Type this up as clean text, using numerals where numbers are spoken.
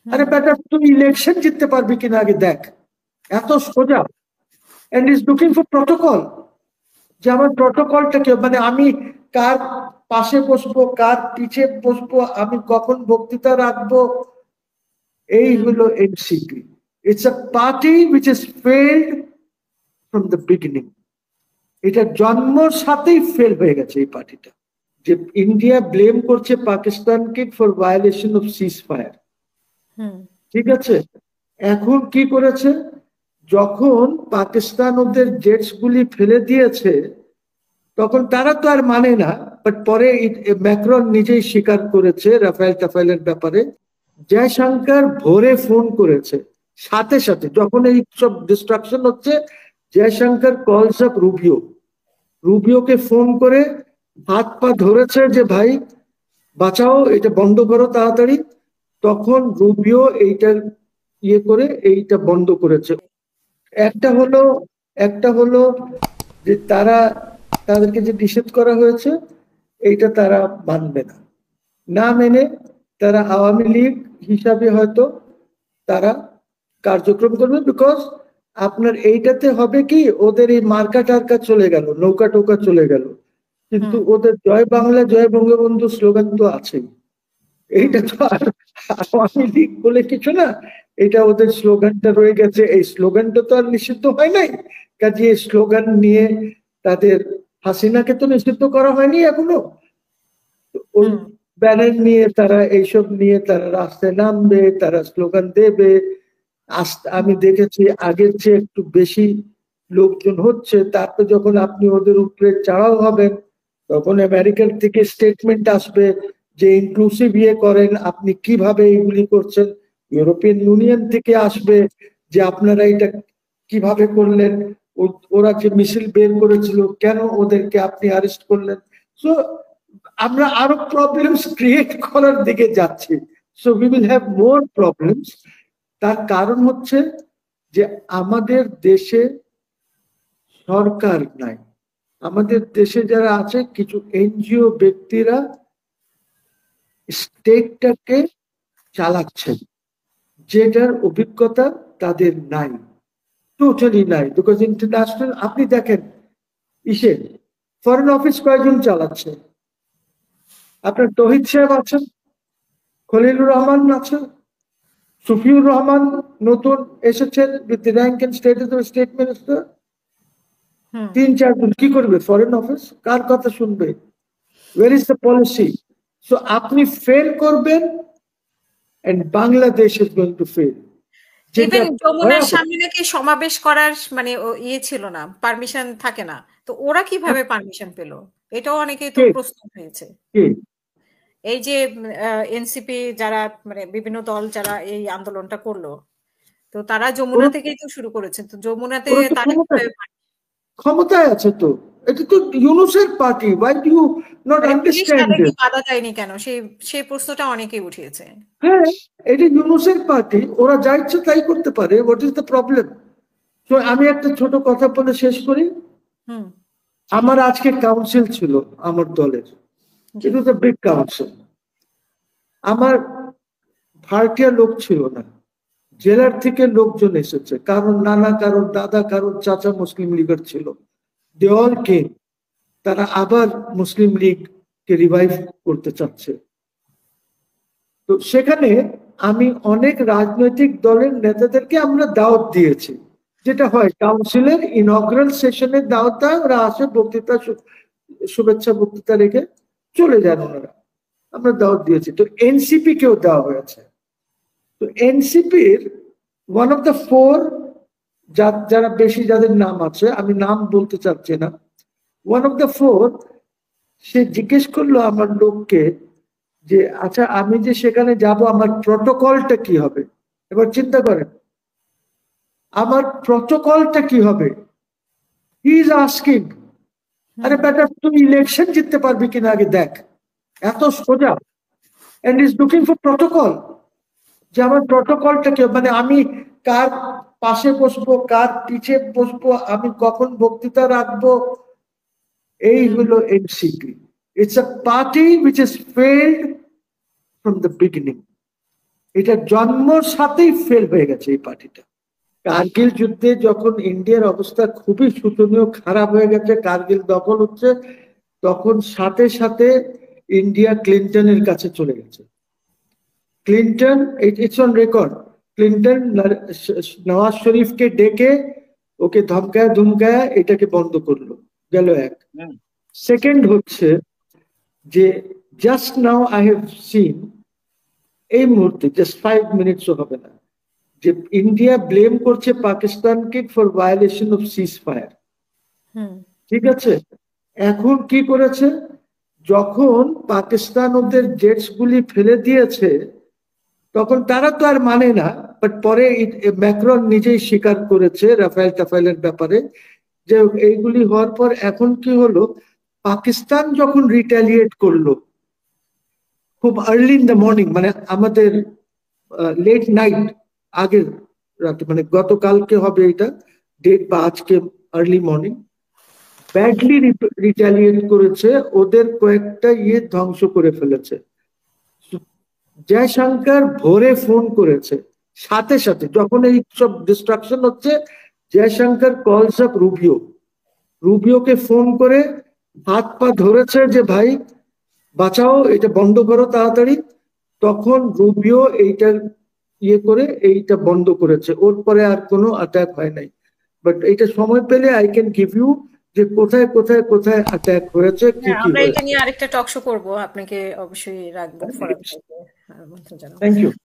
আরে বেটা তুই ইলেকশন জিততে পারবি কিনা আগে দেখ, এত সোজা। And is looking for protocol, যে আমার প্রটোকলটা কি, মানে আমি কার পাশে বসবো, কার পিছে বসবো, আমি কখন বক্তৃতা রাখবো। এই হলো NCP. It's a party which is failed from the beginning. এটা জন্মর সাথেই ফেল হয়ে গেছে এই পার্টিটা। যে ইন্ডিয়া ব্লেম করছে পাকিস্তানকে for violation of seize fire, ঠিক আছে। এখন কি করেছে, যখন পাকিস্তান ওদের জেটস গুলি ফেলে দিয়েছে, তখন তারা তো আর মানে না, বাট পরে ম্যাক্রন নিজেই স্বীকার করেছে রাফায়েল টাফায়েলের ব্যাপারে। জয়শঙ্কর ভোরে ফোন করেছে, সাথে সাথে যখন এই সব ডিস্ট্রাকশন হচ্ছে, জয়শঙ্কর কলস আপ রুবিও, রুবিওকে ফোন করে হাত পা ধরেছে যে ভাই বাঁচাও, এটা বন্ধ করো তাড়াতাড়ি। তখন রুবিও এইটার ইয়ে করে এইটা বন্ধ করেছে। একটা হলো যে তাদেরকে যে নিষেধ করা হয়েছে এইটা তারা মানবে না, না মেনে তারা আওয়ামী লীগ হিসাবে হয়তো তারা কার্যক্রম করবে। বিকজ আপনার এইটাতে হবে কি, ওদের এই মার্কা টার্কা চলে গেল, নৌকা টোকা চলে গেল, কিন্তু ওদের জয় বাংলা জয় বঙ্গবন্ধু স্লোগান তো আছেই। এইটা তো আর আওয়ামী লীগ বলে কিছু না, এটা ওদের স্লোগানটা রয়ে গেছে। এই স্লোগানটা তো আর নিষিদ্ধ হয় নাই, কাজে এই স্লোগান নিয়ে তাদের, হাসিনাকে তো নিষিদ্ধ করা হয়নি এখনো, ওই ব্যানার নিয়ে তারা এইসব নিয়ে তারা রাস্তায় নামবে, তারা স্লোগান দেবে। আমি দেখেছি আগের চেয়ে একটু বেশি লোকজন হচ্ছে। তারপর যখন আপনি ওদের উপরে চড়াও হবেন, তখন আমেরিকান থেকে স্টেটমেন্ট আসবে যে ইনক্লুসিভ ইয়ে করেন, আপনি কিভাবে এইগুলি করছেন। ইউরোপিয়ান ইউনিয়ন থেকে আসবে যে আপনারা এটা কিভাবে করলেন, ওরা যে মিছিল বের করেছিল কেন ওদেরকে আপনি অ্যারেস্ট করলেন। সো আমরা আরো প্রবলেমস ক্রিয়েট করার দিকে যাচ্ছি। So we will have more problems. তার কারণ হচ্ছে যে আমাদের দেশে সরকার নাই। আমাদের দেশে যারা আছে কিছু এনজিও ব্যক্তিরা স্টেটটাকে চালাচ্ছেন, যেটার অভিজ্ঞতা তাদের নাই, টোটালি নাই। বিকজ ইন্টারন্যাশনাল আপনি দেখেন ফরেন অফিস কয়েকজন চালাচ্ছে, আপনার তহিদ সাহেব আছেন, খলিলুর রহমান আছেন, সুফিউর রহমান নতুন এসেছেন with the rank and status of state minister. 3-4 জন কি করবে ফরেন অফিস, কার কথা শুনবে, where is the policy. So আপনি ফেল করবেন and Bangladesh is going to fail. Even যমুনার সামনে নাকি সমাবেশ করার মানে ইয়ে ছিল না, পারমিশন থাকে না, তো ওরা কিভাবে পারমিশন পেল, এটাও অনেকেই তো প্রশ্ন হয়েছে। এই যে এনসিপি যারা মানে বিভিন্ন দল যারা এই আন্দোলনটা করলো, তো তারা যমুনা থেকেই তো শুরু করেছে, তো যমুনাতে তারা ক্ষমতায় আছে, তো এটা তো ইউনূসের party, why do you not understand this? বাধা দেয়নি কেন, সেই প্রশ্নটা অনেকেই উঠিয়েছে। হ্যাঁ, এটা ইউনূসের পার্টি, ওরা যা ইচ্ছে তাই করতে পারে। What is the problem? তো আমি একটা ছোট কথা বলে শেষ করি। আমার আজকে কাউন্সিল ছিল আমার দলের, ইট ওয়াজ আ বিগ কাউন্সিল। আমার ভাড়াটিয়া লোক ছিল না, জেলার থেকে লোকজন এসেছে, কারণ নানা, কারোর দাদা, কারোর চাচা মুসলিম লীগের ছিল। দে অল কেম, তারা আবার মুসলিম লীগকে রিভাইভ করতে চাচ্ছে। তো সেখানে আমি অনেক রাজনৈতিক দলের নেতাদেরকে আমরা দাওয়াত দিয়েছি, যেটা হয় কাউন্সিলের ইনঅগ্রাল সেশনের দাওয়াত দেয়, ওরা আসে, বক্তৃতা শুভেচ্ছা বক্তৃতা রেখে চলে যান ওনারা, আমরা দাওয়াত দিয়েছি। তো এনসিপি কেও দেওয়া হয়েছে। তো এনসিপির ওয়ান অফ দ্য 4, যারা বেশি যাদের নাম আছে, আমি নাম বলতে চাচ্ছি না, ওয়ান অফ দ্য 4 সে জিজ্ঞেস করলো আমার লোককে যে আচ্ছা আমি যে সেখানে যাব আমার প্রটোকলটা কি হবে। এবার চিন্তা করেন আমার প্রটোকলটা কি হবে। হি ইজ আস্কিং, আরে বেটা তুই ইলেকশন জিততে পারবি কিনা আগে দেখ, এত সোজা। And is looking for protocol, যে আমার প্রটোকলটা কি, মানে আমি কার পাশে বসবো, কার পিছে বসবো, আমি কখন বক্তৃতা রাখবো। এই হলো NCP. It's a party which has failed from the beginning. এটা জন্মর সাথেই ফেল হয়ে গেছে এই পার্টিটা। কার্গিল যুদ্ধে যখন ইন্ডিয়ার অবস্থা খুবই শোচনীয় খারাপ হয়ে গেছে, কার্গিল দখল হচ্ছে, তখন সাথে সাথে ইন্ডিয়া ক্লিন্টনের কাছে চলে গেছে। Clinton, it's on record, Clinton Nawaz শরীফকে ডেকে ওকে ধমকায় ধমকায় এটাকে বন্ধ করলো, গেল এক। সেকেন্ড হচ্ছে যে just now I have seen, এই মুহূর্তে জাস্ট 5 মিনিটসও হবে না, যে ইন্ডিয়া ব্লেম করছে পাকিস্তানকে for violation of seize fire. ঠিক আছে, এখন কি করেছে, যখন পাকিস্তান ওদের জেটস গুলি ফেলে দিয়েছে তখন তারা তো আর মানে না, বাট পরে ম্যাক্রন নিজেই স্বীকার করেছে রাফায়েল টাফাইলের ব্যাপারে, যে এইগুলি হওয়ার পর এখন কি হলো, পাকিস্তান যখন রিটালিয়েট করলো খুব আর্লি ইন দ্য মর্নিং, মানে আমাদের লেট নাইট, আগের রাতে, মানে গতকালকে হবে এটা ডেট, বা আজকে আর্লি মর্নিং, ব্যাডলি রিটালিয়েট করেছে, ওদের কয়েকটা ধ্বংস করে ফেলেছে। জয়শঙ্কর ভোরে ফোন করেছে, সাথে সাথে যখন এই সব ডিস্ট্রাকশন হচ্ছে, জয়শঙ্কর কলস আপ রুবিও, রুবিওকে ফোন করে হাত পা ধরেছে যে ভাই বাঁচাও, এটা বন্ধ করো তাড়াতাড়ি। তখন রুবিও এইটা করে এইটা বন্ধ করেছে, ওর পরে আর কোনো অ্যাটাক হয় নাই। বাট এইটা সময় পেলে আই ক্যান গিভ ইউ যে কোথায় কোথায় কোথায় অ্যাটাক হয়েছে, কি কি আমরা এটা নিয়ে আরেকটা টক শো করবো, আপনাকে অবশ্যই রাখবো। Thank you.